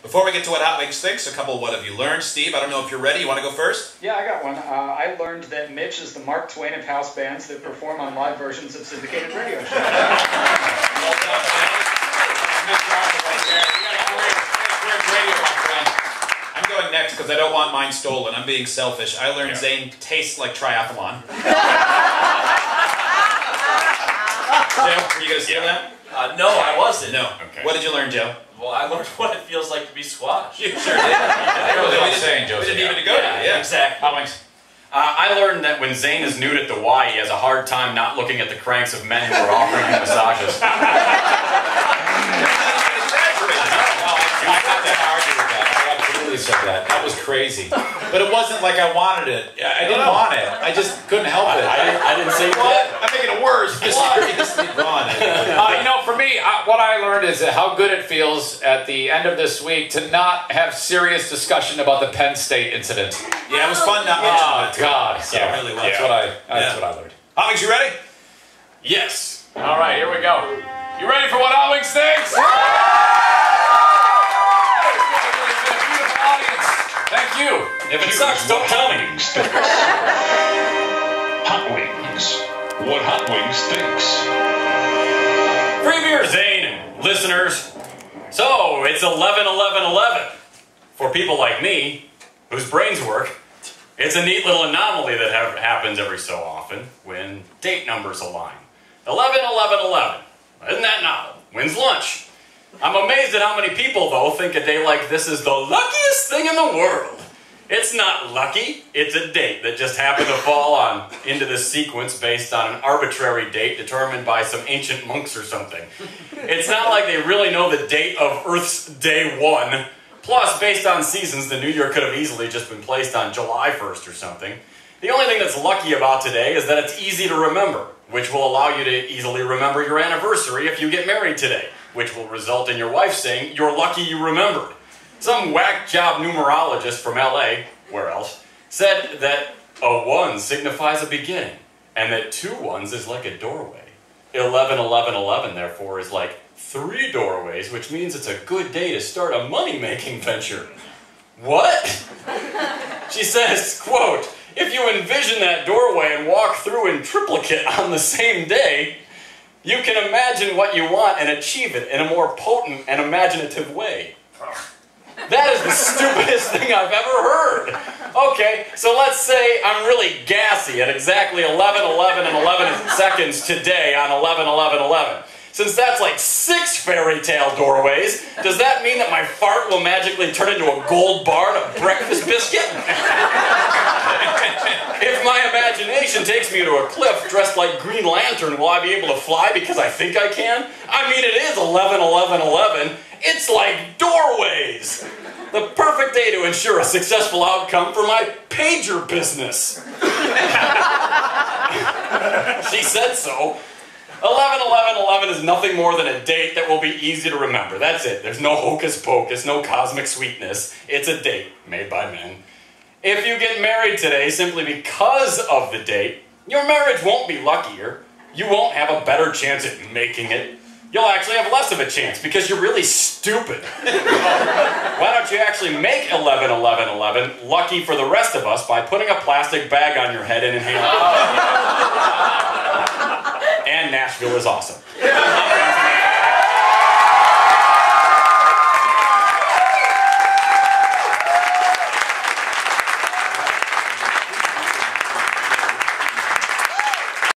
Before we get to what Hot Wings thinks, a couple what have you learned. Steve, I don't know if you're ready. You want to go first? Yeah, I got one. I learned that Mitch is the Mark Twain of house bands that perform on live versions of syndicated radio shows. Well done, I'm going next because I don't want mine stolen. I'm being selfish. I learned Zane tastes like triathlon. Joe, were you going to steal that? No, I wasn't. No. Okay. What did you learn, Joe? Well, I learned what it feels like to be squashed. You sure did. We didn't even go to it. Yeah, exactly. Hot Wings. I learned that when Zane is nude at the Y, he has a hard time not looking at the cranks of men who are offering him massages. I got that argue with that. I absolutely said that. That was crazy. But it wasn't like I wanted it. I didn't want it. I just couldn't help it. I didn't say what? I'm making it worse. Mysteriously gone. You know, for me, what I learned is how good it feels at the end of this week to not have serious discussion about the Penn State incident. Yeah, it was fun not mentioning it. God. So Yeah, it really was. That's what I learned. Hot Wings, you ready? Yes. All right, here we go. You ready for what Hot Wings thinks? Thank you. If it sucks, don't tell me. Hot Wings. What Hot Wings thinks. Free beer, Zane, and listeners. So, it's 11-11-11. For people like me, whose brains work, it's a neat little anomaly that happens every so often when date numbers align. 11-11-11. Isn't that novel? When's lunch? I'm amazed at how many people, though, think a day like this is the luckiest thing in the world. It's not lucky, it's a date that just happened to fall into this sequence based on an arbitrary date determined by some ancient monks or something. It's not like they really know the date of Earth's day 1. Plus, based on seasons, the new year could have easily just been placed on July 1st or something. The only thing that's lucky about today is that it's easy to remember, which will allow you to easily remember your anniversary if you get married today, which will result in your wife saying, "You're lucky you remembered." Some whack job numerologist from LA, where else, said that a 1 signifies a beginning, and that 2 ones is like a doorway. 11-11-11, therefore, is like 3 doorways, which means it's a good day to start a money-making venture. What? She says, quote, "If you envision that doorway and walk through in triplicate on the same day, you can imagine what you want and achieve it in a more potent and imaginative way." That is the stupidest thing I've ever heard. Okay, so let's say I'm really gassy at exactly 11:11 and 11 seconds today on 11-11-11. Since that's like 6 fairy tale doorways, does that mean that my fart will magically turn into a gold bar and a breakfast biscuit? If my imagination takes me to a cliff dressed like Green Lantern, will I be able to fly because I think I can? I mean, it is 11-11-11. It's like doorways. The perfect day to ensure a successful outcome for my pager business. She said so. 11-11-11 is nothing more than a date that will be easy to remember. That's it. There's no hocus pocus, no cosmic sweetness. It's a date made by men. If you get married today simply because of the date, your marriage won't be luckier. You won't have a better chance at making it. You'll actually have less of a chance because you're really stupid. Why don't you actually make 11-11-11 lucky for the rest of us by putting a plastic bag on your head and inhaling it? And Nashville is awesome.